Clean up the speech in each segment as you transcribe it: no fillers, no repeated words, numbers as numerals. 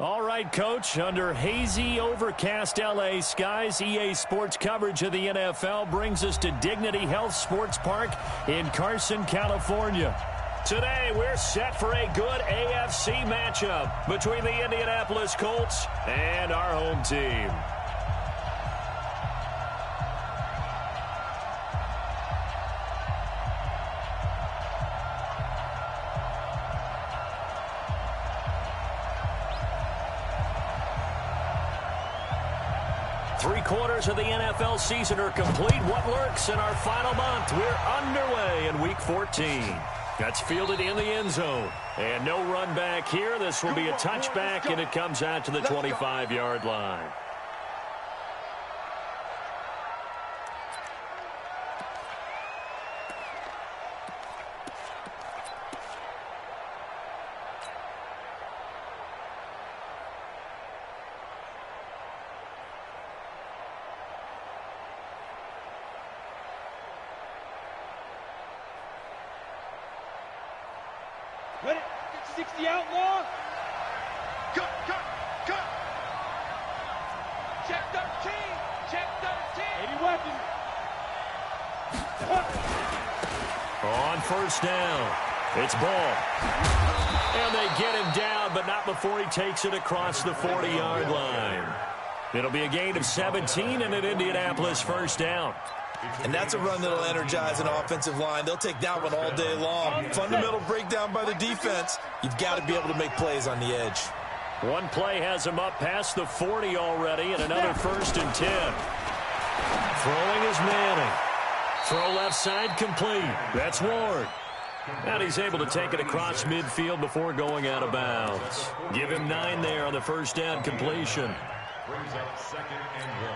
All right, Coach, under hazy, overcast L.A. skies, EA Sports coverage of the NFL brings us to Dignity Health Sports Park in Carson, California. Today, we're set for a good AFC matchup between the Indianapolis Colts and our home team. Three-quarters of the NFL season are complete. What lurks in our final month? We're underway in Week 14. That's fielded in the end zone. And no run back here. This will be a touchback, and it comes out to the 25-yard line. Ready? 60 outlaw. Cut. Check 13. Check 13. 80 weapons. On first down, it's Ball. And they get him down, but not before he takes it across the 40-yard line. It'll be a gain of 17 and an Indianapolis first down. And that's a run that'll energize an offensive line. They'll take that one all day long. Fundamental breakdown by the defense. You've got to be able to make plays on the edge. One play has him up past the 40 already, and another first and 10. Throwing is Manning. Throw left side complete. That's Ward. And he's able to take it across midfield before going out of bounds. Give him 9 there on the first down completion. Brings up 2nd and 1.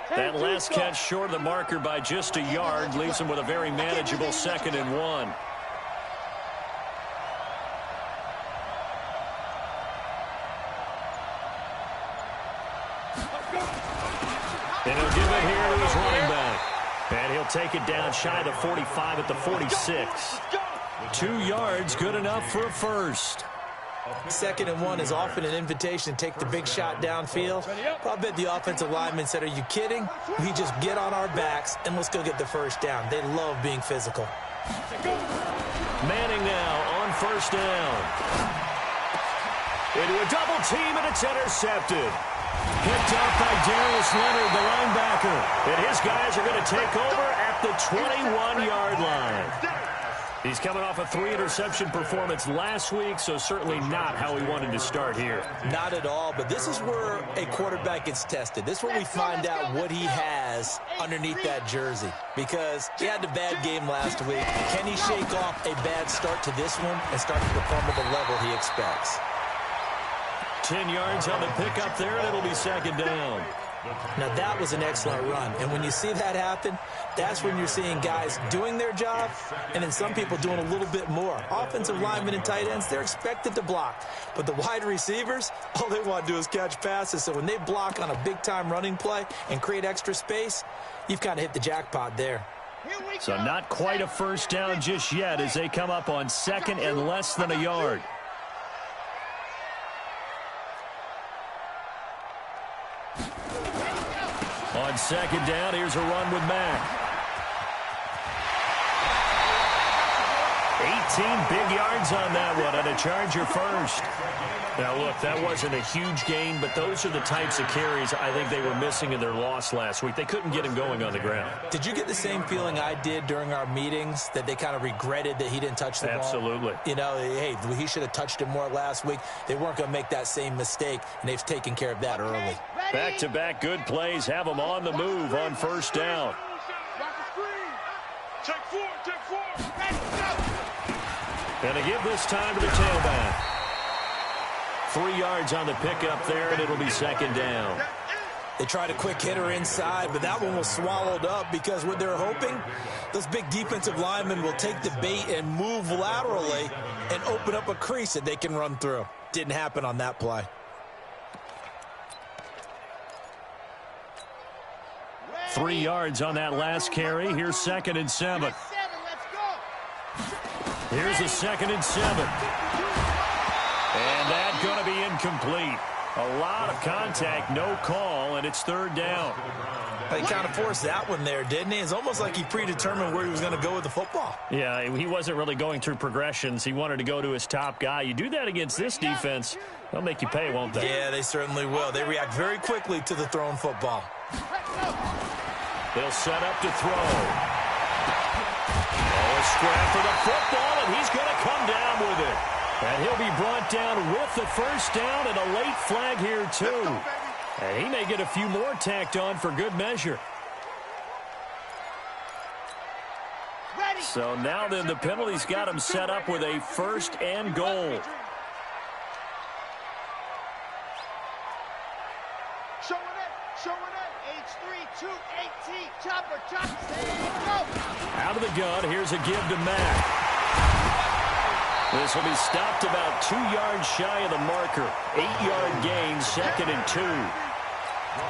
That last catch short of the marker by just a yard leaves him with a very manageable 2nd and 1. And he'll give it here to his running back. And he'll take it down shy of the 45 at the 46. 2 yards, good enough for a first. 2nd and 1 is often an invitation to take the big shot downfield. But I bet the offensive linemen said, are you kidding? We just get on our backs and let's go get the first down. They love being physical. Manning now on first down. Into a double team, and it's intercepted. Picked up by Darius Leonard, the linebacker. And his guys are going to take over at the 21-yard line. He's coming off a 3-interception performance last week, so certainly not how he wanted to start here. Not at all, but this is where a quarterback gets tested. This is where we find out what he has underneath that jersey, because he had a bad game last week. Can he shake off a bad start to this one and start to perform at the level he expects? 10 yards on the pickup there, and it'll be 2nd down. Now, that was an excellent run, and when you see that happen, that's when you're seeing guys doing their job and then some people doing a little bit more. Offensive linemen and tight ends, they're expected to block, but the wide receivers, all they want to do is catch passes. So when they block on a big-time running play and create extra space, you've kind of hit the jackpot there. So not quite a first down just yet as they come up on 2nd and less than a yard. On 2nd down, here's a run with Mack. 18 big yards on that one, and a Charger first. Now, look, that wasn't a huge gain, but those are the types of carries I think they were missing in their loss last week. They couldn't get him going on the ground. Did you get the same feeling I did during our meetings, that they kind of regretted that he didn't touch the ball? Absolutely. You know, hey, he should have touched it more last week. They weren't going to make that same mistake, and they've taken care of that early. Back-to-back good plays have them on the move on first down. Take four. And they give this time to the tailback. 3 yards on the pickup there, and it'll be 2nd down. They tried a quick hitter inside, but that one was swallowed up because what they're hoping, those big defensive linemen will take the bait and move laterally and open up a crease that they can run through. Didn't happen on that play. 3 yards on that last carry. Here's 2nd and 7. Here's a 2nd and 7. And that's going to be incomplete. A lot of contact, no call, and it's 3rd down. He kind of forced that one there, didn't he? It's almost like he predetermined where he was going to go with the football. Yeah, he wasn't really going through progressions. He wanted to go to his top guy. You do that against this defense, they'll make you pay, won't they? Yeah, they certainly will. They react very quickly to the thrown football. They'll set up to throw. Oh, a scrap for the football, and he's going to come down with it. And he'll be brought down with the 1st down and a late flag here, too. And he may get a few more tacked on for good measure. So now then the penalty's got him set up with a 1st and goal. Showing it. H3-2-8-T. Chopper. Go. Out of the gun, here's a give to Mack. This will be stopped about 2 yards shy of the marker. 8-yard gain, 2nd and 2.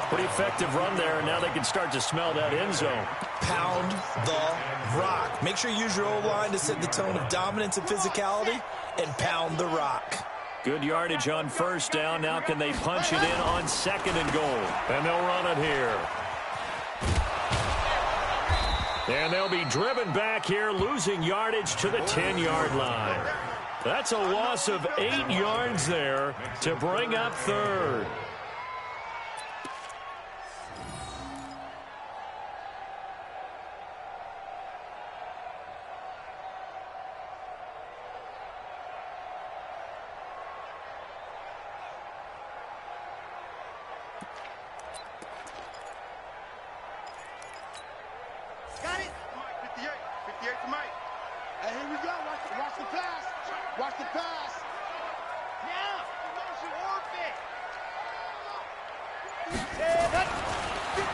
Pretty effective run there, and now they can start to smell that end zone. Pound the rock. Make sure you use your O-line to set the tone of dominance and physicality, and pound the rock. Good yardage on 1st down. Now can they punch it in on 2nd and goal? And they'll run it here. And they'll be driven back here, losing yardage to the 10-yard line. That's a loss of 8 yards there to bring up 3rd.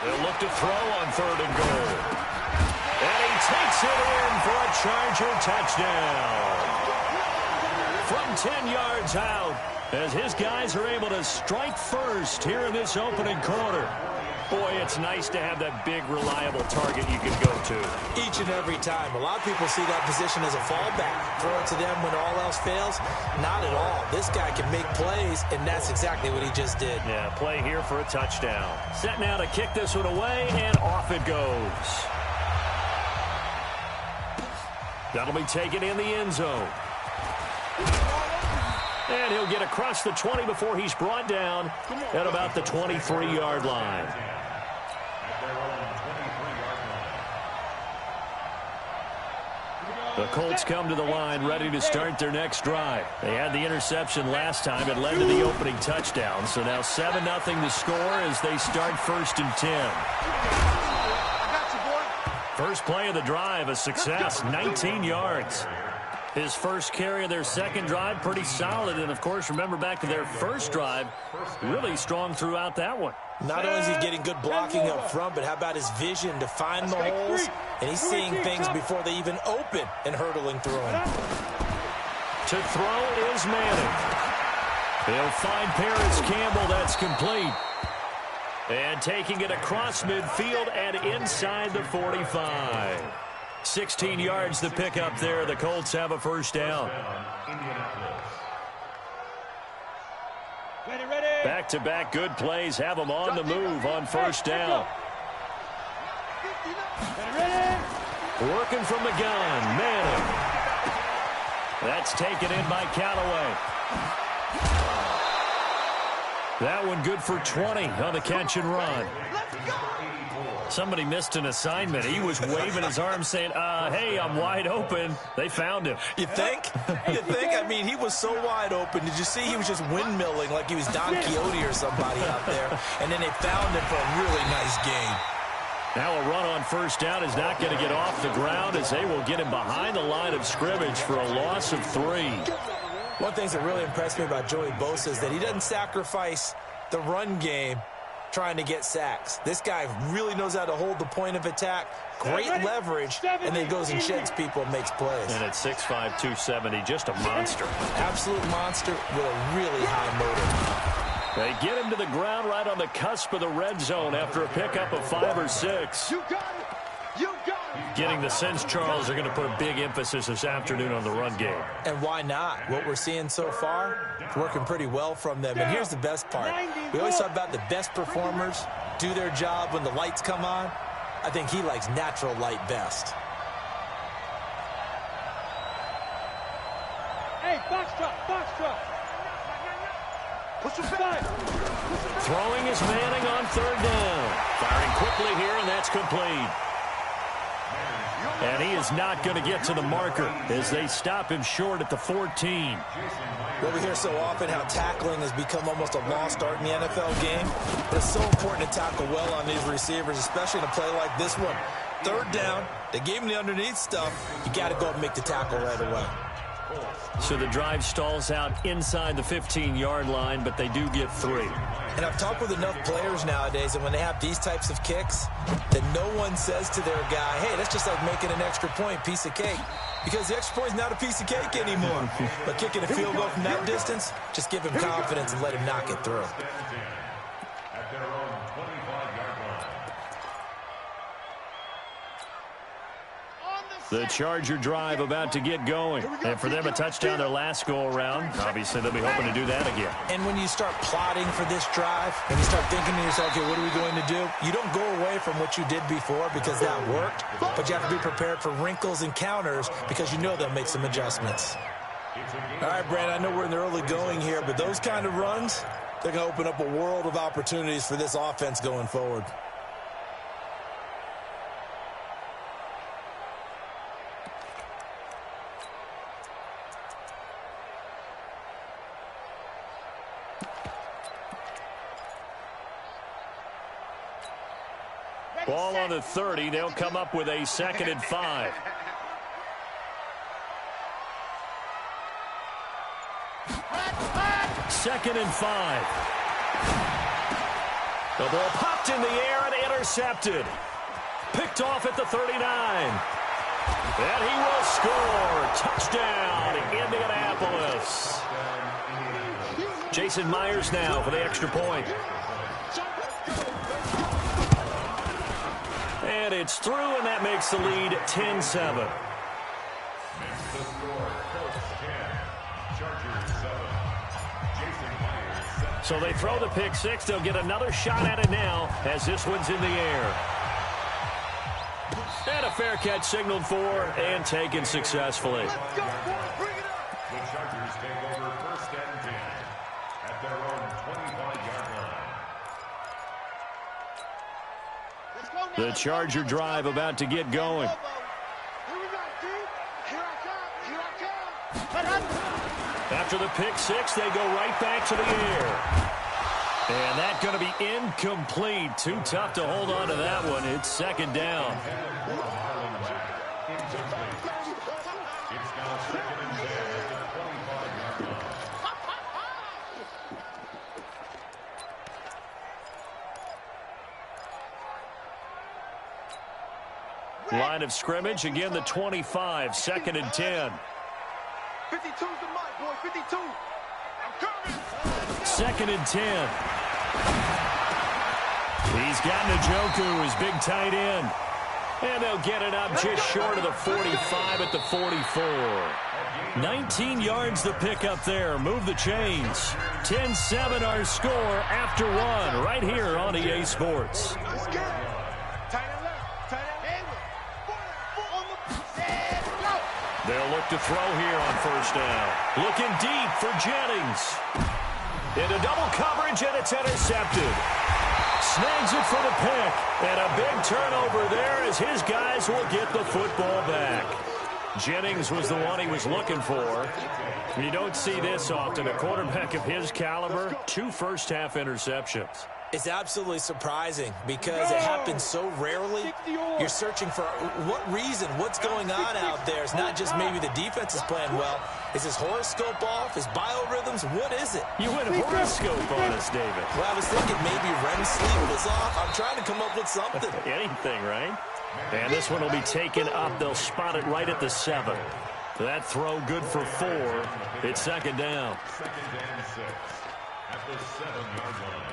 They'll look to throw on 3rd and goal. And he takes it in for a Charger touchdown. From 10 yards out, as his guys are able to strike first here in this opening quarter. Boy, it's nice to have that big, reliable target you can go to. Each and every time. A lot of people see that position as a fallback. Throw it to them when all else fails. Not at all. This guy can make plays, and that's exactly what he just did. Yeah, play here for a touchdown. Set now to kick this one away, and off it goes. That'll be taken in the end zone. And he'll get across the 20 before he's brought down at about the 23-yard line. The Colts come to the line ready to start their next drive. They had the interception last time. It led to the opening touchdown. So now 7-0 to score as they start 1st and 10. First play of the drive, a success, 19 yards. His first carry of their second drive, pretty solid. And, of course, remember back to their first drive, really strong throughout that one. Not only is he getting good blocking up front, but how about his vision to find the holes? And he's seeing things before they even open and hurtling through them. To throw is Manning. He'll find Paris Campbell. That's complete. And taking it across midfield and inside the 45. 16 yards to pick up there. The Colts have a first down. Back-to-back good plays have them on the move on first down. Working from the gun, Manning. That's taken in by Callaway. That one good for 20 on the catch and run. Somebody missed an assignment. He was waving his arms saying, hey, I'm wide open. They found him. You think? You think? I mean, he was so wide open. Did you see he was just windmilling like he was Don Quixote or somebody out there? And then they found him for a really nice game. Now a run on first down is not going to get off the ground as they will get him behind the line of scrimmage for a loss of 3. One thing that really impressed me about Joey Bosa is that he doesn't sacrifice the run game trying to get sacks. This guy really knows how to hold the point of attack, great leverage, and then goes and sheds people and makes plays. And at 6'5", 270, just a monster. Absolute monster with a really high motor. They get him to the ground right on the cusp of the red zone after a pickup of 5 or 6. You got it. You got it. Getting the sense, Charles, they're going to put a big emphasis this afternoon on the run game. And why not? What we're seeing so far, it's working pretty well from them. And here's the best part. We always talk about the best performers do their job when the lights come on. I think he likes natural light best. Hey, box truck, box truck. Push him back. Throwing is Manning on 3rd down. Firing quickly here, and that's complete. And he is not going to get to the marker as they stop him short at the 14. Well, we hear so often how tackling has become almost a lost art in the NFL game. But it's so important to tackle well on these receivers, especially in a play like this one. 3rd down, they gave him the underneath stuff. You got to go and make the tackle right away. So the drive stalls out inside the 15-yard line, but they do get 3. And I've talked with enough players nowadays, and when they have these types of kicks, that no one says to their guy, hey, that's just like making an extra point, piece of cake. Because the extra point is not a piece of cake anymore. But kicking a field goal from that distance, just give him confidence and let him knock it through. At their own 25-yard line. The Charger drive about to get going. And for them, a touchdown their last go-around. Obviously, they'll be hoping to do that again. And when you start plotting for this drive, and you start thinking to yourself, okay, what are we going to do? You don't go away from what you did before because that worked, but you have to be prepared for wrinkles and counters because you know they'll make some adjustments. All right, Brandon, I know we're in the early going here, but those kind of runs, they're going to open up a world of opportunities for this offense going forward. Ball on the 30. They'll come up with a 2nd and 5. Second and 5. The ball popped in the air and intercepted. Picked off at the 39. And he will score. Touchdown, Indianapolis. Jason Myers now for the extra point. And it's through, and that makes the lead 10-7. So they throw the pick 6. They'll get another shot at it now as this one's in the air. And a fair catch signaled for and taken successfully. The Chargers take over 1st and 10 at their own 25-yard line. The Charger drive about to get going. After the pick 6, they go right back to the air. And that's going to be incomplete. Too tough to hold on to that one. It's 2nd down. It's now 2nd and 10 at the 25-yard line. Line of scrimmage, again the 25, 2nd and 10. 52's the mic, boy, 52. I'm coming. 2nd and 10. He's got Njoku, his big tight end. And they'll get it up just short of the 45 at the 44. 19 yards the pick up there. Move the chains. 10-7 our score after 1 right here on EA Sports. They'll look to throw here on 1st down. Looking deep for Jennings. Into double coverage, and it's intercepted. Snags it for the pick. And a big turnover there as his guys will get the football back. Jennings was the one he was looking for. You don't see this often. A quarterback of his caliber, 2 first-half interceptions. It's absolutely surprising because it happens so rarely. You're searching for what reason, what's going on out there. It's not just maybe the defense is playing well. Is his horoscope off? His biorhythms? What is it? You went horoscope on us, David. Well, I was thinking maybe REM sleep was off. I'm trying to come up with something. Anything, right? And this one will be taken up. They'll spot it right at the 7. That throw good for 4. It's 2nd down. 2nd and 6. at the 7-yard line.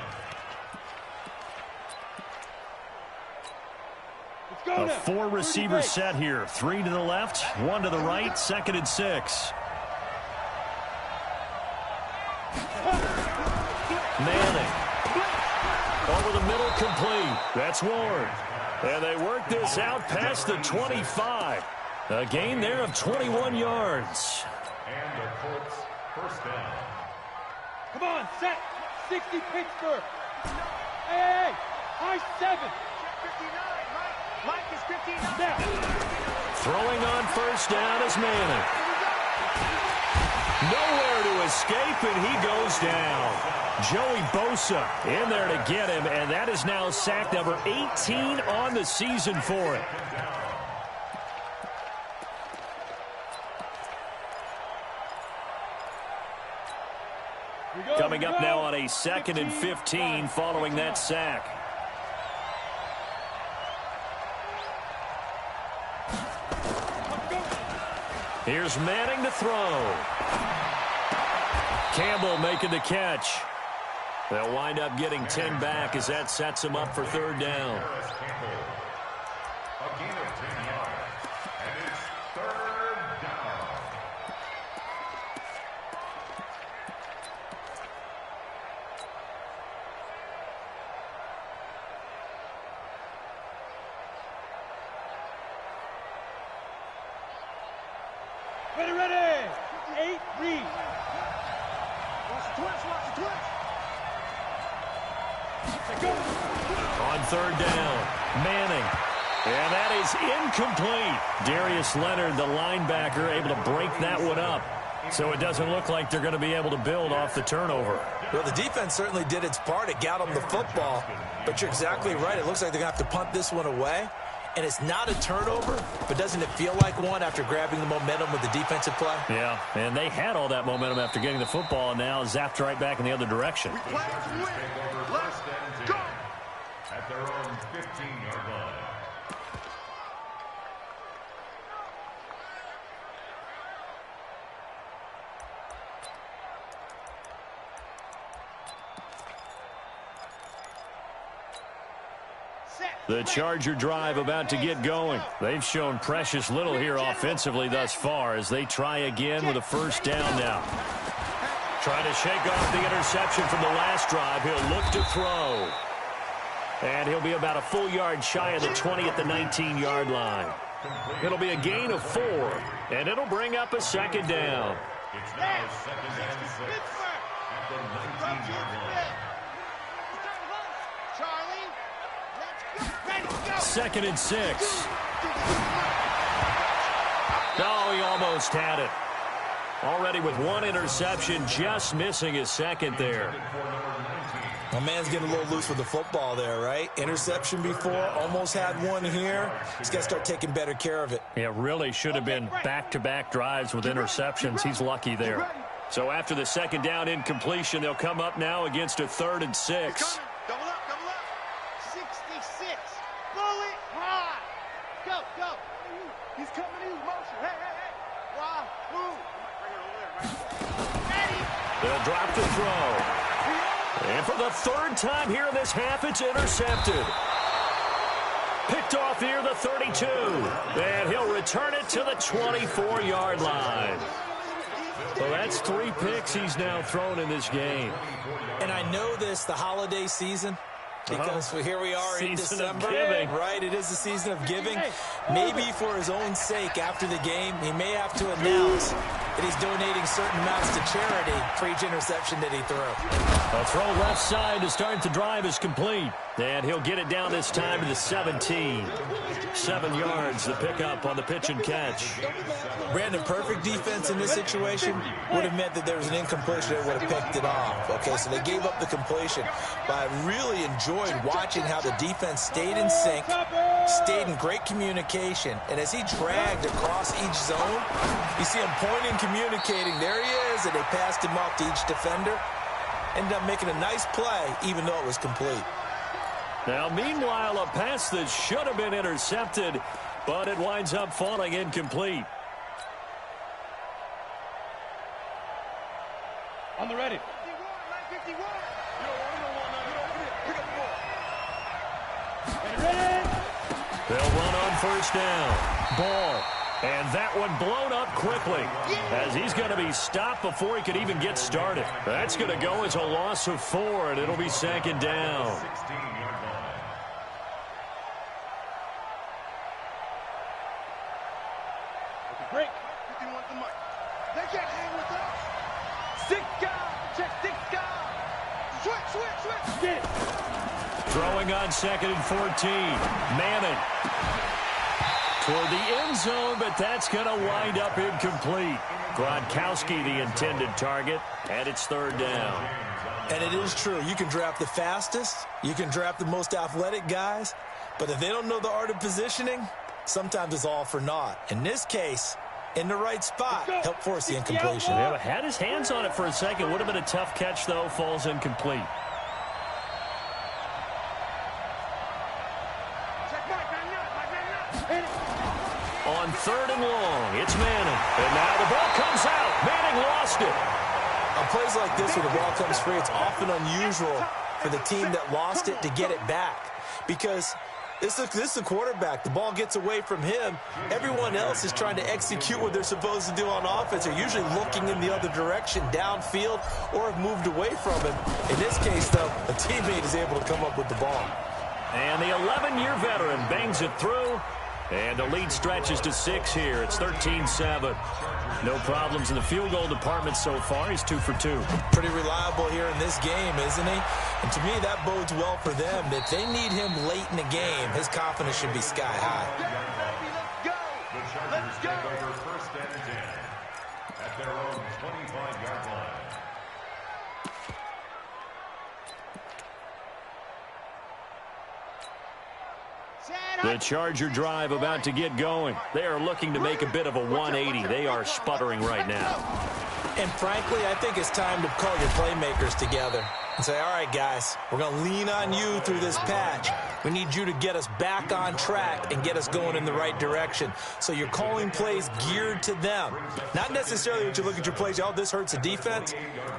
A four-receiver set here. 3 to the left, 1 to the right, 2nd and 6. Manning. Over the middle, complete. That's Ward. And they work this out past the 25. A gain there of 21 yards. And the Colts first down. Come on, set. 60 Pittsburgh. Hey, high 7. 59, Mike is 59. Now. Throwing on first down is Manning. Nowhere to escape, and he goes down. Joey Bosa in there to get him, and that is now sack number 18 on the season for him. Coming up now on a 2nd and 15 following that sack. Here's Manning to throw. Campbell making the catch. They'll wind up getting 10 back as that sets him up for 3rd down. A gain of 10 yards. And it's 3rd down. Ready. 8, read. Watch the twitch. On 3rd down, Manning. And that is incomplete. Darius Leonard, the linebacker, able to break that one up. So it doesn't look like they're going to be able to build off the turnover. Well, the defense certainly did its part. It got them the football. But you're exactly right. It looks like they're going to have to punt this one away. And it's not a turnover, but doesn't it feel like one after grabbing the momentum with the defensive play? Yeah, and they had all that momentum after getting the football, and now zapped right back in the other direction. Let's go. At their own 15-yard line. The Charger drive about to get going. They've shown precious little here offensively thus far as they try again with a first down now. Trying to shake off the interception from the last drive. He'll look to throw. And he'll be about a full yard shy of the 20 at the 19-yard line. It'll be a gain of 4, and it'll bring up a 2nd down. It's now 2nd and 6 at the 19-yard line. 2nd and 6. Oh, he almost had it. Already with 1 interception, just missing his 2nd there. My man's getting a little loose with the football there, right? Interception before, almost had one here. He's got to start taking better care of it. Yeah, really should have been back-to-back drives with interceptions. He's lucky there. So after the 2nd down incompletion, they'll come up now against a 3rd and 6. Double up. 66. Bullet high. Go. He's coming in motion. Hey. Why? Move. Ready. They'll drop the throw. And for the 3rd time here in this half, it's intercepted. Picked off here, the 32. And he'll return it to the 24-yard line. So that's 3 picks he's now thrown in this game. And I know this, the holiday season, because here we are in December, right? It is the season of giving. Maybe for his own sake, after the game, he may have to announce that he's donating certain amounts to charity for each interception that he threw. A throw left side to start the drive is complete. And he'll get it down this time to the 17. 7 yards, the pickup on the pitch and catch. Brandon, perfect defense in this situation would have meant that there was an incompletion that would have picked it off. Okay, so they gave up the completion. But I really enjoyed watching how the defense stayed in sync, stayed in great communication. And as he dragged across each zone, you see him pointing, communicating. There he is, and they passed him off to each defender. Ended up making a nice play, even though it was complete. Now, meanwhile, a pass that should have been intercepted, but it winds up falling incomplete. On the ready. 51. You don't want nothing. Pick up the ball. They'll run on first down. Ball. And that one blown up quickly as he's going to be stopped before he could even get started. That's going to go as a loss of 4, and it'll be second down. 16-yard line. Break. 51 to Mike. They can't hang with us. 6 guys. Check 6 guys. Switch. Get it. Throwing on second and 14. Manning. Toward the end zone, but that's going to wind up incomplete. Gronkowski, the intended target, and it's third down. And it is true. You can draft the fastest. You can draft the most athletic guys. But if they don't know the art of positioning, sometimes it's all for naught. In this case, in the right spot, help force the incompletion. Yeah, had his hands on it for a second. Would have been a tough catch, though. Falls incomplete. On third and long, it's Manning. And now the ball comes out. Manning lost it. On plays like this where the ball comes free, it's often unusual for the team that lost it to get it back. Because this is the quarterback. The ball gets away from him. Everyone else is trying to execute what they're supposed to do on offense. They're usually looking in the other direction, downfield, or have moved away from him. In this case, though, a teammate is able to come up with the ball. And the 11-year veteran bangs it through. And the lead stretches to 6 here. It's 13-7. No problems in the field goal department so far. He's 2 for 2. Pretty reliable here in this game, isn't he? And to me, that bodes well for them. If they need him late in the game, his confidence should be sky high. The Chargers take over first and 10 at their own 25-yard line. The Charger drive about to get going. They are looking to make a bit of a 180. They are sputtering right now. And frankly, I think it's time to call your playmakers together and say, all right, guys, we're going to lean on you through this patch. We need you to get us back on track and get us going in the right direction. So you're calling plays geared to them. Not necessarily that you look at your plays, oh, this hurts the defense.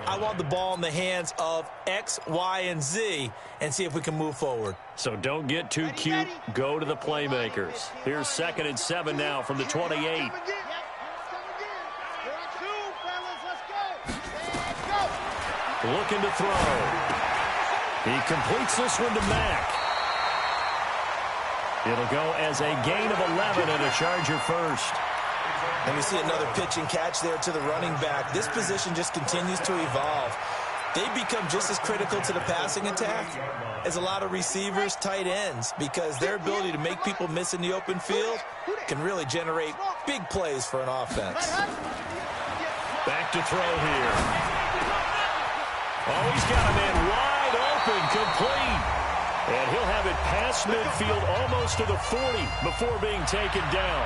I want the ball in the hands of X, Y, and Z and see if we can move forward. So don't get too cute. Go to the playmakers. Here's 2nd and 7 now from the 28. Looking to throw. He completes this one to Mack. It'll go as a gain of 11 and a Charger first. And we see another pitch and catch there to the running back. This position just continues to evolve. They become just as critical to the passing attack as a lot of receivers, tight ends, because their ability to make people miss in the open field can really generate big plays for an offense. Back to throw here. Oh, he's got a man wide open, complete. And he'll have it past midfield almost to the 40 before being taken down.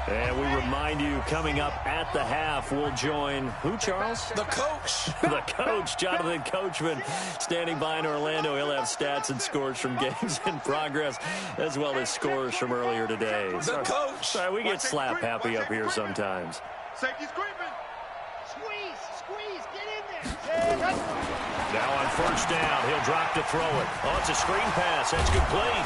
And we remind you, coming up at the half, we'll join who, Charles? The coach. The coach, Jonathan Coachman, standing by in Orlando. He'll have stats and scores from games in progress, as well as scores from earlier today. The coach. Sorry, we get slap happy up here sometimes. Safety's creeping. Squeeze, get in there. Now on first down, he'll drop to throw it. Oh, it's a screen pass. That's complete.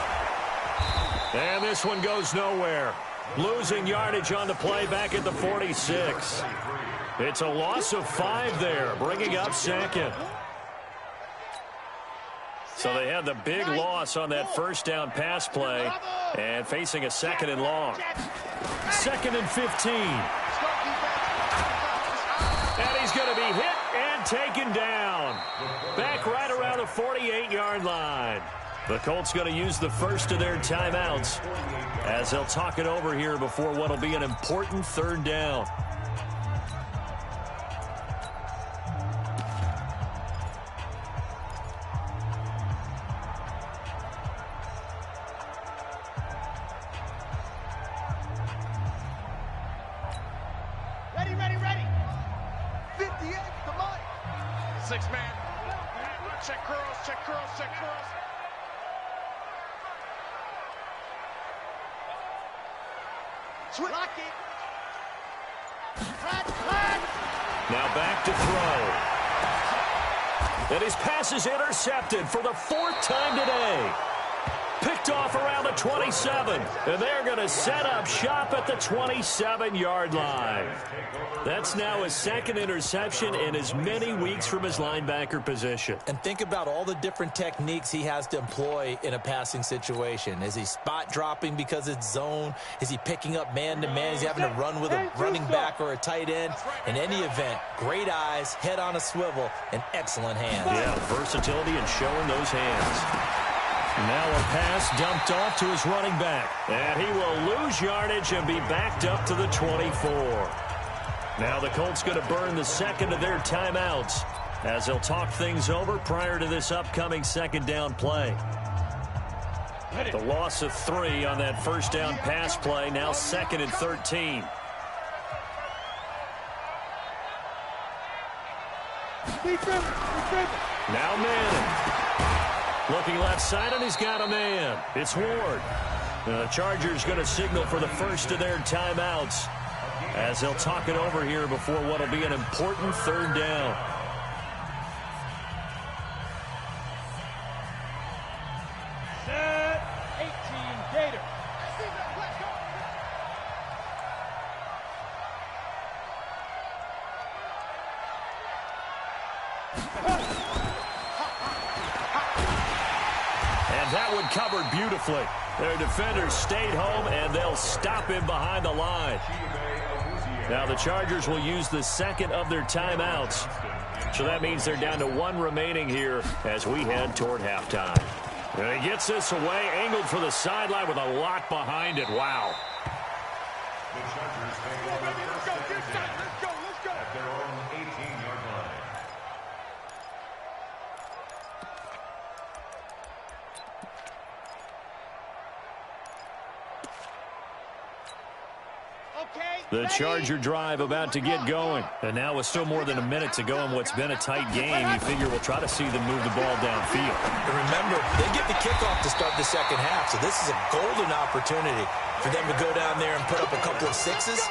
And this one goes nowhere. Losing yardage on the play back at the 46. It's a loss of 5 there, bringing up 2nd. So they had the big loss on that first down pass play and facing a 2nd and long. 2nd and 15. And he's going to be hit and taken down. Back right around the 48-yard line. The Colts going to use the first of their timeouts as they'll talk it over here before what will be an important 3rd down. Ready. 58 to Mike. 6-man. Check curls. Lock it. Hot. Now back to throw. And his pass is intercepted for the 4th time today. Picked off around the 27. And they're going to set up shop at the 27-yard line. That's now his 2nd interception in as many weeks from his linebacker position. And think about all the different techniques he has to employ in a passing situation. Is he spot dropping because it's zone? Is he picking up man-to-man? Is he having to run with a running back or a tight end? In any event, great eyes, head on a swivel, and excellent hands. Yeah, versatility and showing those hands. Now a pass dumped off to his running back. And he will lose yardage and be backed up to the 24. Now the Colts going to burn the 2nd of their timeouts as they'll talk things over prior to this upcoming 2nd down play. The loss of 3 on that 1st down pass play, now 2nd and 13. Now Manning. Looking left side, and he's got a man. It's Ward. The Chargers going to signal for the 1st of their timeouts as they'll talk it over here before what will be an important 3rd down. Set 18 Gator. That one covered beautifully. Their defenders stayed home, and they'll stop him behind the line. Now the Chargers will use the 2nd of their timeouts. So that means they're down to 1 remaining here as we head toward halftime. And he gets this away, angled for the sideline with a lot behind it. Wow. The Chargers take over first at their own 18-yard line. The Charger drive about to get going. And now with still more than a minute to go in what's been a tight game, you figure we'll try to see them move the ball downfield. And remember, they get the kickoff to start the 2nd half, so this is a golden opportunity for them to go down there and put up a couple of 6s.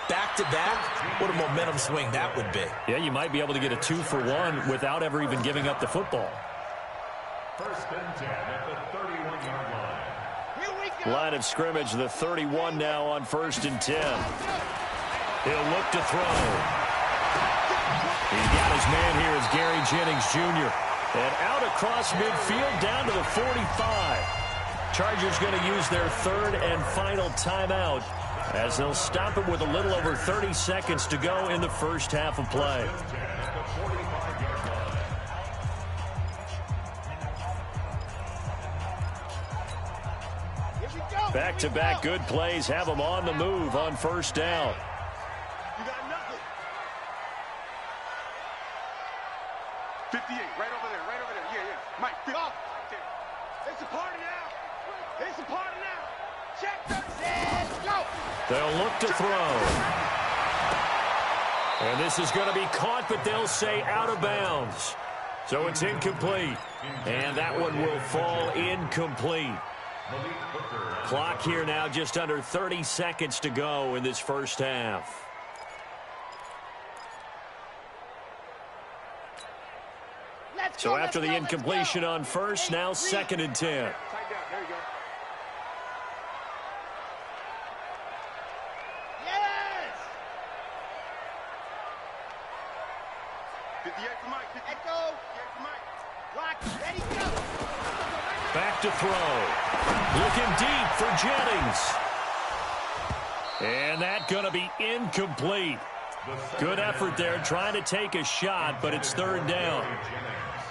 Back-to-back, what a momentum swing that would be. Yeah, you might be able to get a 2-for-1 without ever even giving up the football. 1st and 10 at the 31-yard line. Line of scrimmage, the 31 now on 1st and 10. He'll look to throw. He's got his man here as Gary Jennings Jr. And out across midfield down to the 45. Chargers going to use their 3rd and final timeout as they'll stop it with a little over 30 seconds to go in the 1st half of play. Back-to-back good plays have them on the move on 1st down. You got nothing. 58, right over there, yeah. Mike, off. It's a party now. It's a party now. Check the go. They'll look to throw. And this is going to be caught, but they'll say out of bounds. So it's incomplete. And that one will fall incomplete. Clock here now just under 30 seconds to go in this 1st half. So after the incompletion on 1st, now 2nd and 10. There you go. Yes! 58 for Mike. Echo. 58 for Mike. Lock. Ready, go. Back to throw. Looking deep for Jennings. And that going to be incomplete. Good effort there trying to take a shot, but it's 3rd down.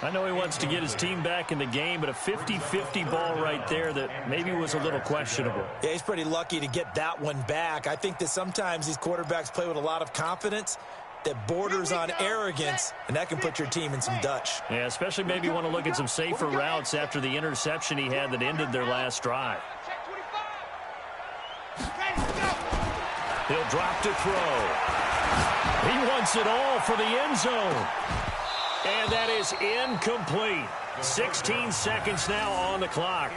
I know he wants to get his team back in the game, but a 50-50 ball right there that maybe was a little questionable. Yeah, he's pretty lucky to get that one back. I think that sometimes these quarterbacks play with a lot of confidence that borders on arrogance, and that can put your team in some Dutch. Yeah, especially maybe want to look at some safer routes after the interception he had that ended their last drive. He'll drop to throw. He wants it all for the end zone. And that is incomplete. 16 seconds now on the clock.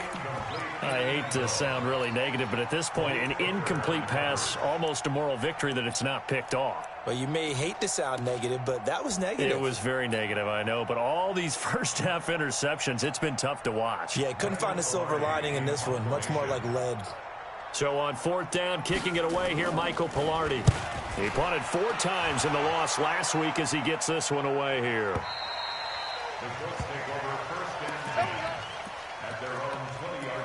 I hate to sound really negative, but at this point, an incomplete pass, almost a moral victory that it's not picked off. Well, you may hate to sound negative, but that was negative. It was very negative, I know. But all these first-half interceptions, it's been tough to watch. Yeah, couldn't find a silver lining in this one. Much more like lead. So on fourth down, kicking it away here, Michael Pilardi. He punted 4 times in the loss last week as he gets this one away here. The Colts take over first and 10 at their own 20-yard line.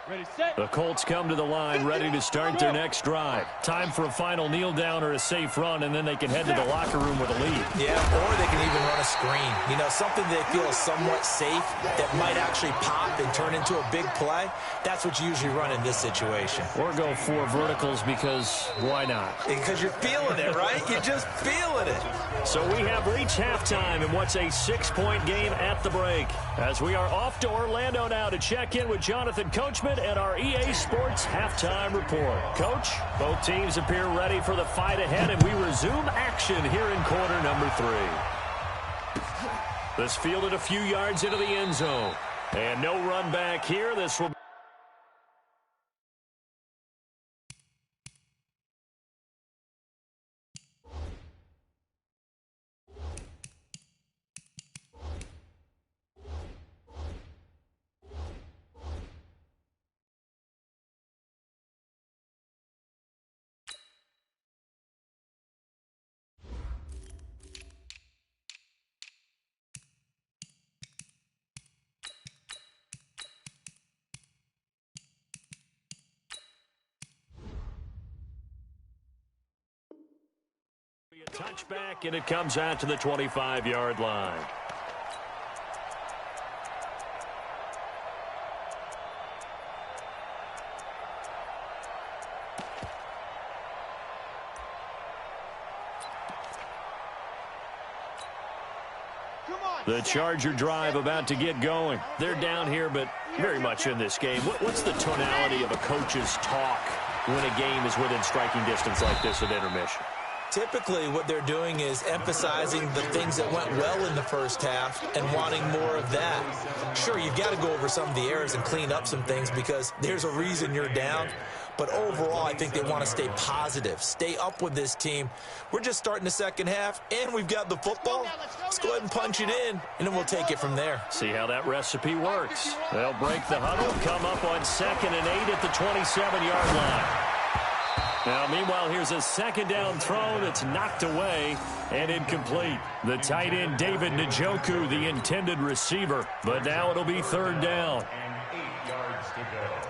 Ready, set. The Colts come to the line, ready to start their next drive. Time for a final kneel down or a safe run, and then they can head to the locker room with a lead. Yeah, or they can even run a screen. You know, something they feel is somewhat safe that might actually pop and turn into a big play. That's what you usually run in this situation. Or go 4 verticals because why not? Because you're feeling it, right? You're just feeling it. So we have reached halftime in what's a 6-point game at the break. As we are off to Orlando now to check in with Jonathan Coachman and our EA Sports halftime report. Coach, both teams appear ready for the fight ahead, and we resume action here in quarter number 3. This fielded a few yards into the end zone. And no run back here. This will be a touchback, and it comes out to the 25-yard line. The Charger drive about to get going. They're down here, but very much in this game. What's the tonality of a coach's talk when a game is within striking distance like this at intermission? Typically, what they're doing is emphasizing the things that went well in the first half and wanting more of that. Sure, you've got to go over some of the errors and clean up some things because there's a reason you're down. But overall, I think they want to stay positive, stay up with this team. We're just starting the second half, and we've got the football. Let's go ahead and punch it in, and then we'll take it from there. See how that recipe works. They'll break the huddle, come up on 2nd and 8 at the 27-yard line. Now, meanwhile, here's a second down throw that's knocked away and incomplete. The tight end, David Njoku, the intended receiver. But now it'll be 3rd down. And 8 yards to go.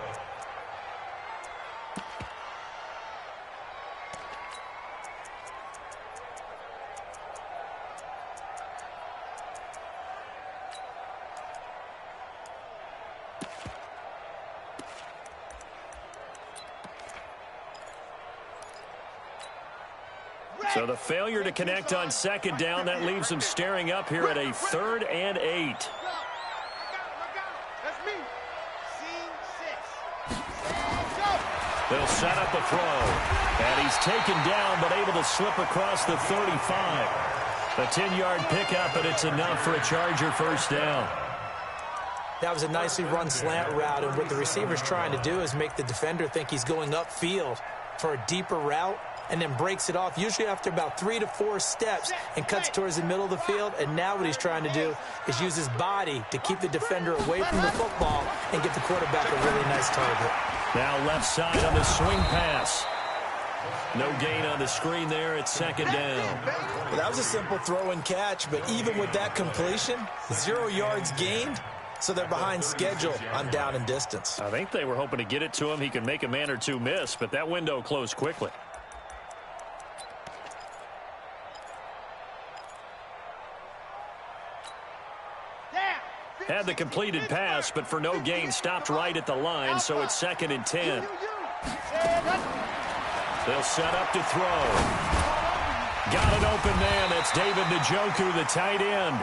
So the failure to connect on 2nd down, that leaves them staring up here at a 3rd and 8. They'll set up a throw. And he's taken down, but able to slip across the 35. A 10-yard pickup, and it's enough for a Charger first down. That was a nicely run slant route, and what the receiver's trying to do is make the defender think he's going upfield for a deeper route, and then breaks it off, usually after about 3 to 4 steps, and cuts towards the middle of the field. And now what he's trying to do is use his body to keep the defender away from the football and get the quarterback a really nice target. Now left side on the swing pass. No gain on the screen there at 2nd down. Well, that was a simple throw and catch, but even with that completion, 0 yards gained, so they're behind schedule on down and distance. I think they were hoping to get it to him. He could make a man or two miss, but that window closed quickly. Had the completed pass, but for no gain, stopped right at the line, so it's 2nd and 10. They'll set up to throw. Got an open man. That's David Njoku, the tight end.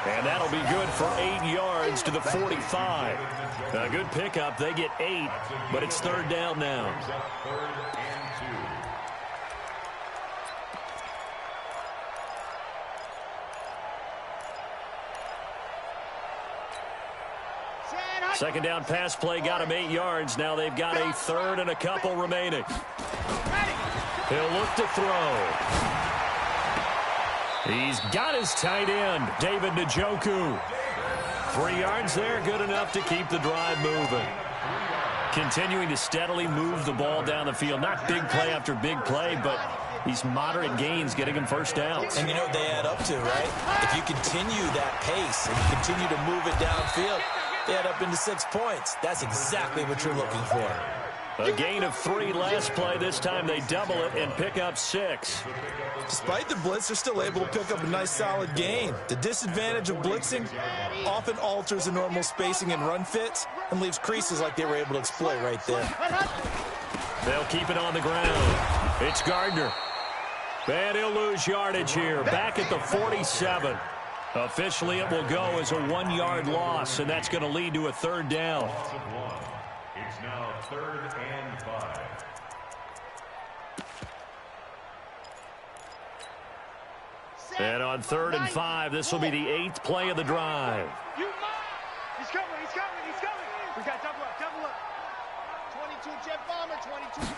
And that'll be good for 8 yards to the 45. A good pickup. They get 8, but it's 3rd down now. Second down pass play got him 8 yards. Now they've got a third and a couple remaining. He'll look to throw. He's got his tight end, David Njoku. 3 yards there, good enough to keep the drive moving. Continuing to steadily move the ball down the field. Not big play after big play, but these moderate gains getting him first downs. And you know what they add up to, right? If you continue that pace and you continue to move it downfield, they add up into 6 points. That's exactly what you're looking for. A gain of 3 last play. This time they double it and pick up 6. Despite the blitz, they're still able to pick up a nice, solid gain. The disadvantage of blitzing often alters the normal spacing and run fits and leaves creases like they were able to exploit right there. They'll keep it on the ground. It's Gardner. And he'll lose yardage here. Back at the 47. Officially, it will go as a 1-yard loss, and that's going to lead to a third down. It's now 3rd and 5. And on 3rd and 5, this will be the 8th play of the drive. He's coming, he's coming, he's coming. We got double up, double up. 22 jet bomber, 22.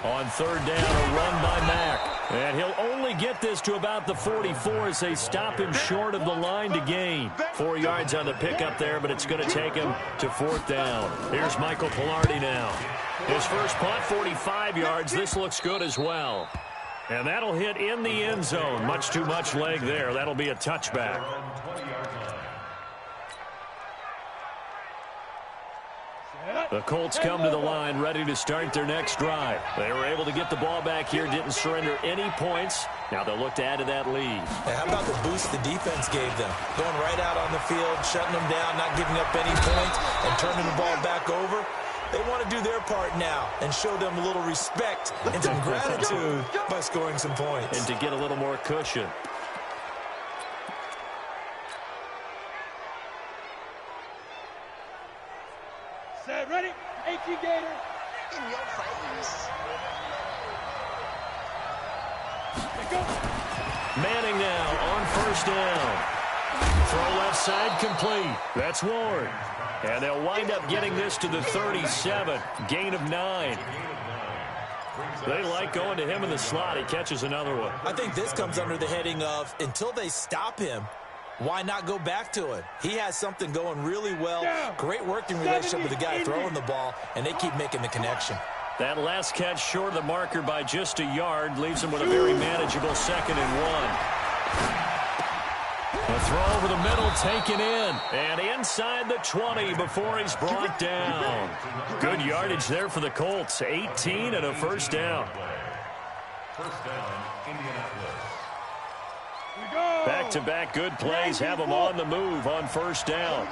On 3rd down, a run by Mack. And he'll only get this to about the 44 as they stop him short of the line to gain. 4 yards on the pickup there, but it's going to take him to 4th down. Here's Michael Pilardi now. His first punt, 45 yards. This looks good as well. And that'll hit in the end zone. Much too much leg there. That'll be a touchback. The Colts come to the line ready to start their next drive. They were able to get the ball back here, didn't surrender any points. Now they'll look to add to that lead. And how about the boost the defense gave them? Going right out on the field, shutting them down, not giving up any points, and turning the ball back over. They want to do their part now and show them a little respect and some gratitude by scoring some points. And to get a little more cushion. Set, ready? AT Gator. In your face. Manning now on 1st down. Throw left side complete. That's Ward. And they'll wind up getting this to the 37. Gain of 9. They like going to him in the slot. He catches another one. I think this comes under the heading of until they stop him, why not go back to it? He has something going really well. Great working relationship with the guy throwing the ball, and they keep making the connection. That last catch short of the marker by just a yard leaves him with a very manageable 2nd and 1. A throw over the middle taken in. And inside the 20 before he's brought down. Good yardage there for the Colts. 18 and a first down. First down, Indianapolis. Back-to-back good plays have him on the move on 1st down.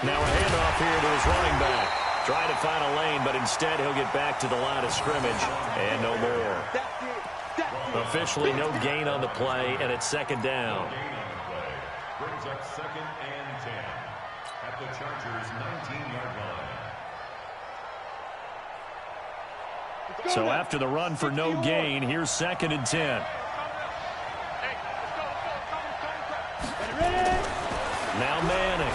Now a handoff here to his running back. Trying to find a lane, but instead he'll get back to the line of scrimmage. And no more. Officially no gain on the play, and it's 2nd down. Brings up 2nd and 10 at the Chargers' 19-yard line. So after the run for no gain, here's 2nd and 10. Now Manning.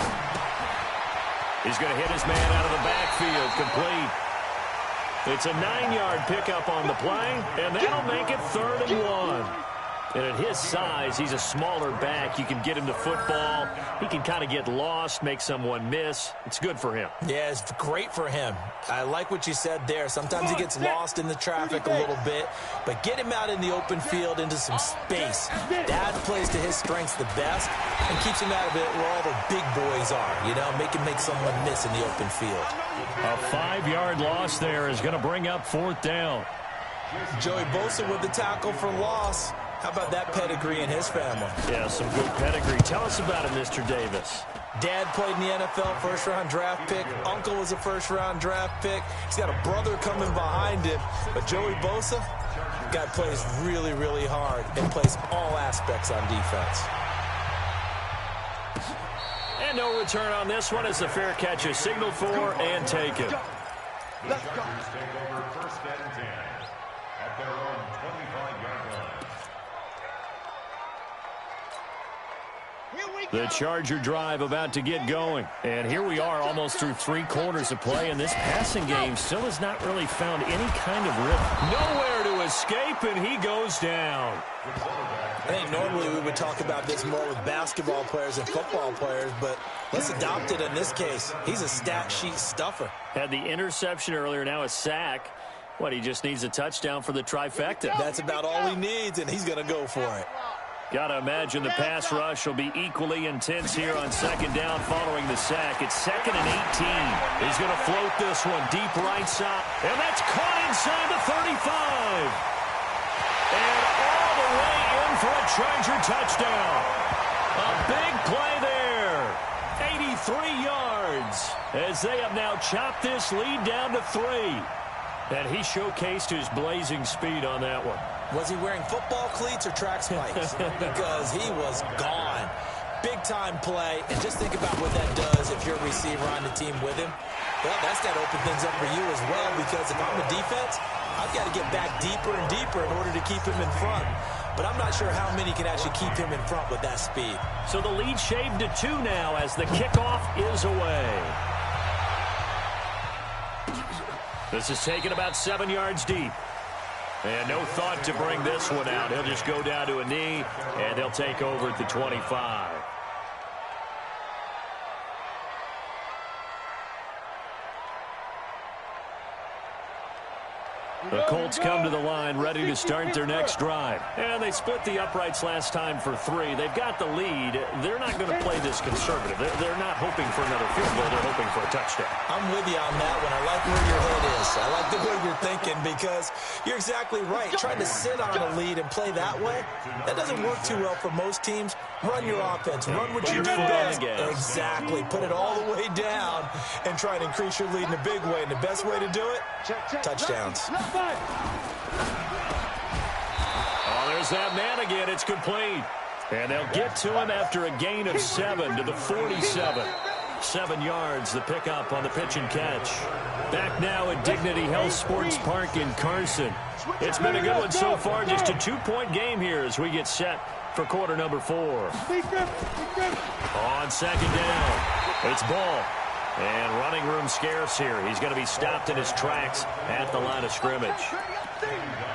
He's going to hit his man out of the backfield, complete. It's a 9-yard pickup on the play, and that'll make it 3rd and 1. And at his size, he's a smaller back. You can get him to football. He can kind of get lost, make someone miss. It's good for him. Yeah, it's great for him. I like what you said there. Sometimes he gets lost in the traffic a little bit, but get him out in the open field into some space. That plays to his strengths the best and keeps him out of it where all the big boys are, you know, make someone miss in the open field. A 5-yard loss there is going to bring up 4th down. Joey Bosa with the tackle for loss. How about that pedigree in his family? Yeah, some good pedigree. Tell us about it, Mr. Davis. Dad played in the NFL, first-round draft pick. Uncle was a first-round draft pick. He's got a brother coming behind him. But Joey Bosa, guy plays really, really hard and plays all aspects on defense. And no return on this one as the fair catch is signaled for and taken. The Chargers take over 1st and 10 at their own 25-yard line. The Charger drive about to get going. And here we are almost through 3 quarters of play, and this passing game still has not really found any kind of rhythm. Nowhere to escape, and he goes down. I think normally we would talk about this more with basketball players and football players, but let's adopt it in this case. He's a stat sheet stuffer. Had the interception earlier, now a sack. What, he just needs a touchdown for the trifecta. That's about all he needs, and he's going to go for it. Got to imagine the pass rush will be equally intense here on second down following the sack. It's 2nd and 18. He's going to float this one deep right side. And that's caught inside the 35. And all the way in for a Charger touchdown. A big play there. 83 yards as they have now chopped this lead down to 3. And he showcased his blazing speed on that one. Was he wearing football cleats or track spikes? Because he was gone. Big-time play. And just think about what that does if you're a receiver on the team with him. Well, that's got to open things up for you as well, because if I'm a defense, I've got to get back deeper and deeper in order to keep him in front. But I'm not sure how many can actually keep him in front with that speed. So the lead shaved to 2 now as the kickoff is away. This is taken about 7 yards deep. And no thought to bring this one out. He'll just go down to a knee, and they'll take over at the 25. The Colts come to the line ready to start their next drive. And they split the uprights last time for 3. They've got the lead. They're not going to play this conservative. They're not hoping for another field goal. They're hoping for a touchdown. I'm with you on that one. I like where your head is. I like the way you're thinking, because you're exactly right. Trying to sit on a lead and play that way, that doesn't work too well for most teams. Run your offense. Run what you do best. Exactly. Put it all the way down and try and increase your lead in a big way. And the best way to do it, touchdowns. Oh, there's that man again. It's complete. And they'll get to him after a gain of 7 to the 47. 7 yards, the pickup on the pitch and catch. Back now at Dignity Health Sports Park in Carson. It's been a good one so far. Just a 2-point game here as we get set for quarter number 4. On second down, it's Ball. And running room scarce here. He's going to be stopped in his tracks at the line of scrimmage.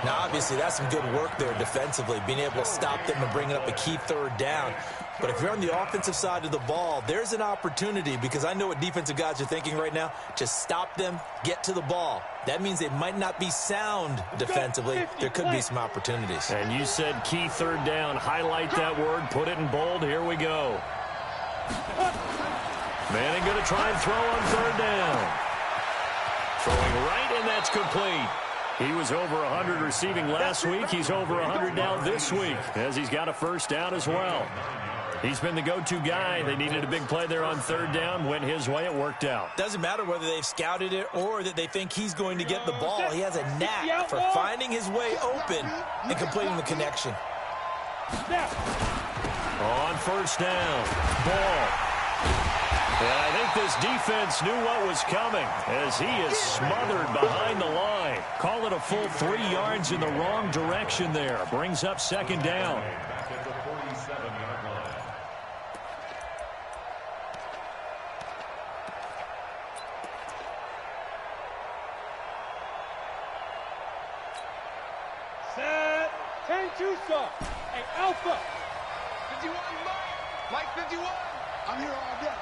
Now, obviously, that's some good work there defensively, being able to stop them and bringing up a key 3rd down. But if you're on the offensive side of the ball, there's an opportunity, because I know what defensive guys are thinking right now. Just stop them, get to the ball. That means they might not be sound defensively. There could be some opportunities. And you said key 3rd down. Highlight that word. Put it in bold. Here we go. Manning going to try and throw on 3rd down. Throwing right, and that's complete. He was over 100 receiving last week. He's over 100 now this week, as he's got a 1st down as well. He's been the go-to guy. They needed a big play there on 3rd down. Went his way. It worked out. Doesn't matter whether they've scouted it or that they think he's going to get the ball. He has a knack for finding his way open and completing the connection. On 1st down, Ball. And I think this defense knew what was coming, as he is smothered behind the line. Call it a full 3 yards in the wrong direction there. Brings up 2nd down. Set. 10-2, hey, Alpha. 51, Mike 51. I'm here all day.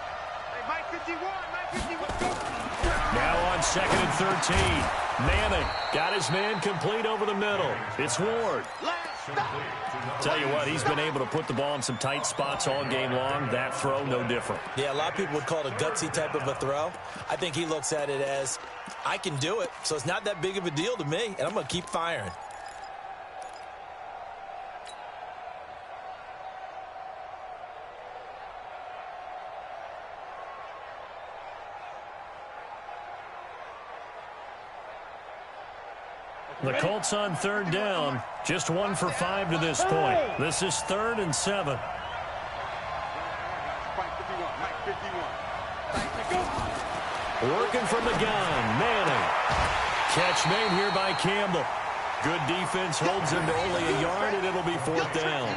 Hey, Mike 51, Mike 51, go. Now on 2nd and 13. Manning got his man complete over the middle. It's Ward. Tell you what, he's been able to put the ball in some tight spots all game long. That throw, no different. Yeah, a lot of people would call it a gutsy type of a throw. I think he looks at it as, I can do it, so it's not that big of a deal to me, and I'm going to keep firing. The Colts on 3rd down. Just 1 for 5 to this point. This is 3rd and 7. Working from the gun. Manning. Catch made here by Campbell. Good defense holds him to only a yard, and it'll be 4th down.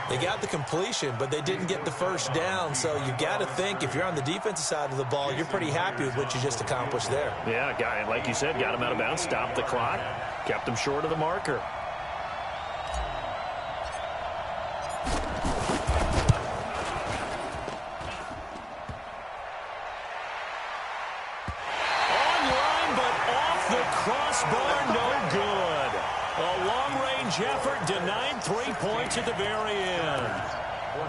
They got the completion, but they didn't get the first down. So you got to think if you're on the defensive side of the ball, you're pretty happy with what you just accomplished there. Yeah, guy, like you said, got him out of bounds, stopped the clock, kept him short of the marker. Online, but off the crossbar, no good. A long-range effort denied 3 points at the very end.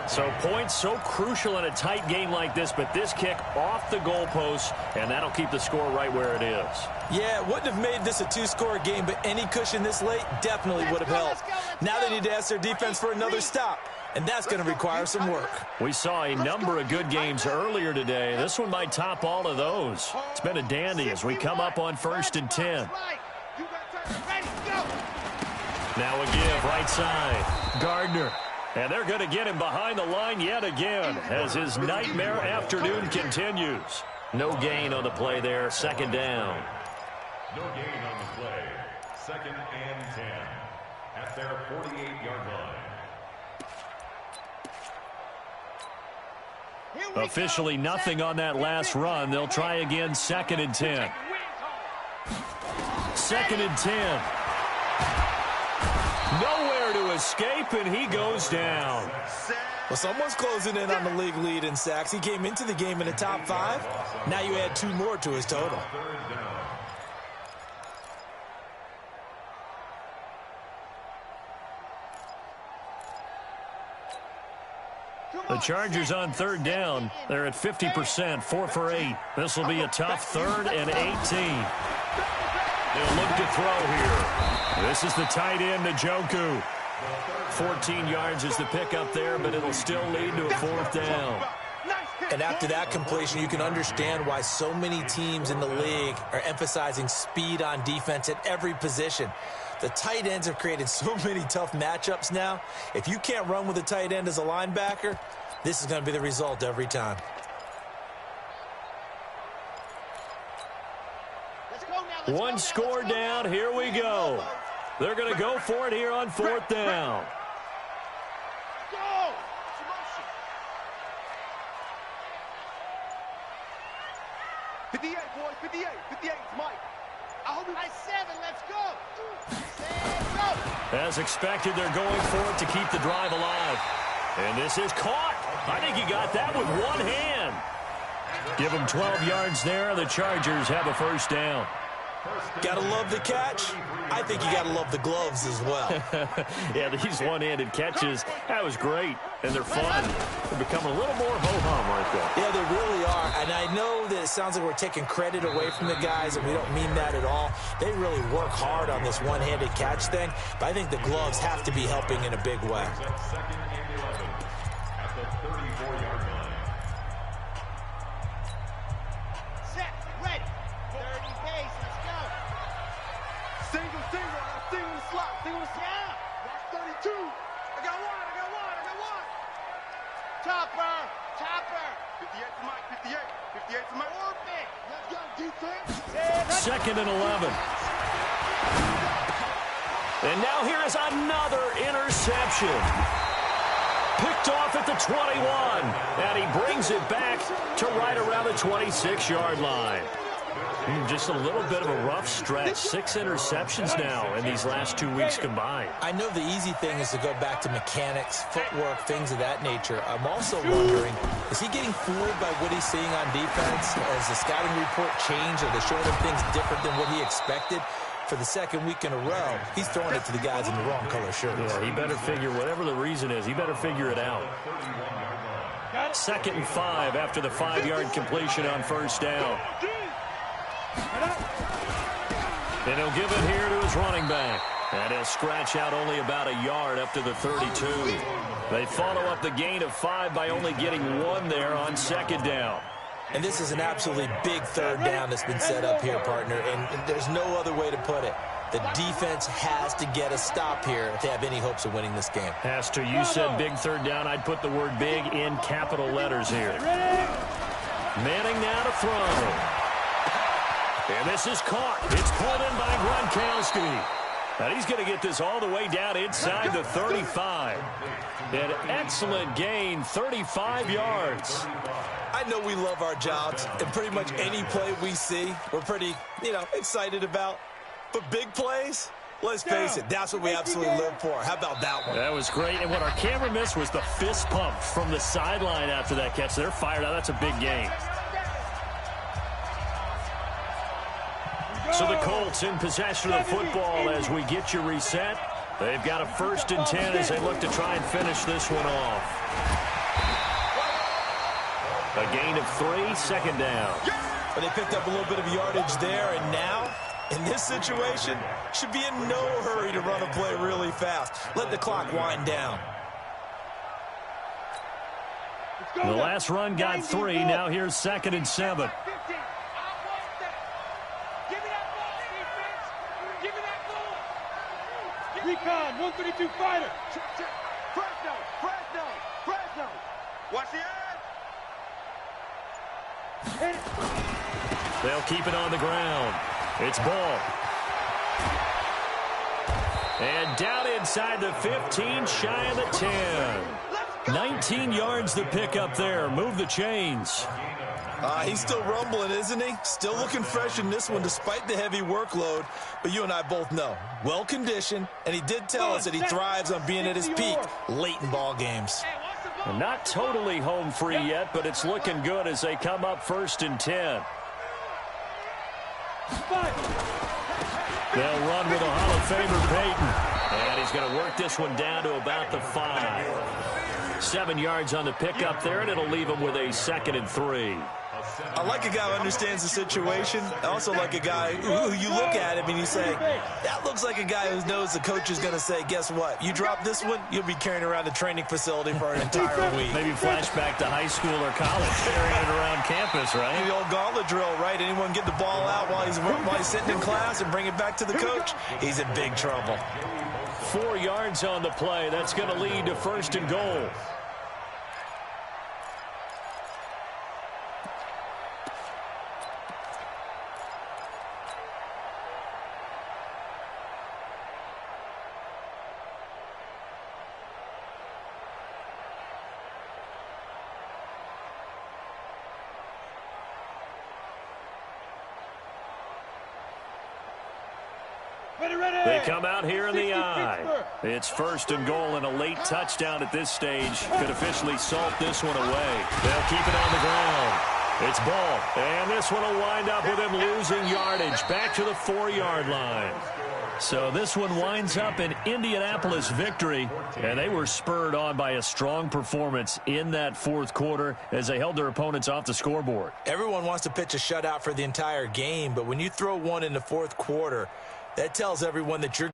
So points so crucial in a tight game like this, but this kick off the goalpost, and that'll keep the score right where it is. Yeah, it wouldn't have made this a 2-score game, but any cushion this late definitely would have helped. Now they need to ask their defense for another stop, and that's going to require some work. We saw a number of good games earlier today. This one might top all of those. It's been a dandy as we come up on 1st and 10. Now a give, right side. Gardner. And they're going to get him behind the line yet again as his nightmare afternoon continues. No gain on the play there, 2nd down. No gain on the play. 2nd and 10 at their 48-yard line. Officially nothing on that last run. They'll try again, 2nd and 10. 2nd and 10. Nowhere to escape, and he goes down. Well, someone's closing in on the league lead in sacks. He came into the game in the top 5. Now you add 2 more to his total. The Chargers on 3rd down. They're at 50%, 4 for 8. This will be a tough 3rd and 18. They'll look to throw here. This is the tight end, Njoku. 14 yards is the pickup there, but it'll still lead to a 4th down. And after that completion, you can understand why so many teams in the league are emphasizing speed on defense at every position. The tight ends have created so many tough matchups now. If you can't run with a tight end as a linebacker, this is going to be the result every time. One score down. Here we go. They're going to go for it here on 4th down. Go! 58, boys, 58. 58 is Mike. I hope By 7, let's go! 7, go! As expected, they're going for it to keep the drive alive. And this is caught. I think he got that with one hand. Give him 12 yards there. The Chargers have a 1st down. Gotta love the catch. I think you gotta love the gloves as well. Yeah, these one-handed catches, that was great. And they're fun. They're becoming a little more ho-hum right there. Yeah, they really are. And I know that it sounds like we're taking credit away from the guys, and we don't mean that at all. They really work hard on this one-handed catch thing, but I think the gloves have to be helping in a big way. 2nd and 11 at the 34-yard line. Set, ready. 30 pace, let's go. single the slot, single the slot. That's 32. I got one. Chopper. 58 to Mike, 58 to Mike. Orbit. Let's go, defense. 2nd and 11. And now here is another interception. Picked off at the 21. And he brings it back to right around the 26-yard line. Just a little bit of a rough stretch. 6 interceptions now in these last 2 weeks combined. I know the easy thing is to go back to mechanics, footwork, things of that nature. I'm also wondering, is he getting fooled by what he's seeing on defense? Has the scouting report changed? Are they showing him things different than what he expected? For the 2nd week in a row, he's throwing it to the guys in the wrong color shirts. Yeah, he better figure, whatever the reason is, he better figure it out. 2nd and 5 after the 5-yard completion on 1st down. And he'll give it here to his running back. And he'll scratch out only about a yard up to the 32. They follow up the gain of 5 by only getting 1 there on 2nd down. And this is an absolutely big 3rd down that's been set up here, partner. And there's no other way to put it. The defense has to get a stop here if they have any hopes of winning this game. Has to. You said big 3rd down. I'd put the word big in capital letters here. Manning now to throw. And this is caught. It's pulled in by Gronkowski. And he's going to get this all the way down inside the 35. An excellent gain, 35 yards. I know we love our jobs, and pretty much any play we see, we're pretty, excited about. But big plays, let's face it, that's what we absolutely live for. How about that one? That was great. And what our camera missed was the fist pump from the sideline after that catch. They're fired out. That's a big gain. So the Colts in possession of the football as we get you reset. They've got a 1st and 10 as they look to try and finish this one off. A gain of 3, 2nd down. But they picked up a little bit of yardage there, and now, in this situation, should be in no hurry to run a play really fast. Let the clock wind down. The last run got 3. Now here's 2nd and 7. Recon, 132 fighter. Check. Fresno. Watch the edge. They'll keep it on the ground. It's ball. And down inside the 15, shy of the 10. 19 yards to pick up there. Move the chains. He's still rumbling, isn't he? Still looking fresh in this one despite the heavy workload. But you and I both know, well-conditioned, and he did tell us that he thrives on being at his peak late in ball games. Not totally home free yet, but it's looking good as they come up 1st and 10. They'll run with a Hall of Famer, Peyton. And he's going to work this one down to about the 5. 7 yards on the pickup there, and it'll leave him with a 2nd and 3. I like a guy who understands the situation. I also like a guy who you look at him and you say, that looks like a guy who knows the coach is going to say, guess what? You drop this one, you'll be carrying around the training facility for an entire week. Maybe flashback to high school or college, carrying it around campus, right? The old gauntlet drill, right? Anyone get the ball out while he's sitting in class and bring it back to the coach? He's in big trouble. 4 yards on the play. That's going to lead to 1st and goal. They come out here in the I. It's 1st and goal, and a late touchdown at this stage could officially salt this one away. They'll keep it on the ground. It's ball, and this one will wind up with him losing yardage back to the 4-yard line. So this one winds up an Indianapolis victory, and they were spurred on by a strong performance in that 4th quarter as they held their opponents off the scoreboard. Everyone wants to pitch a shutout for the entire game, but when you throw one in the 4th quarter, that tells everyone that you're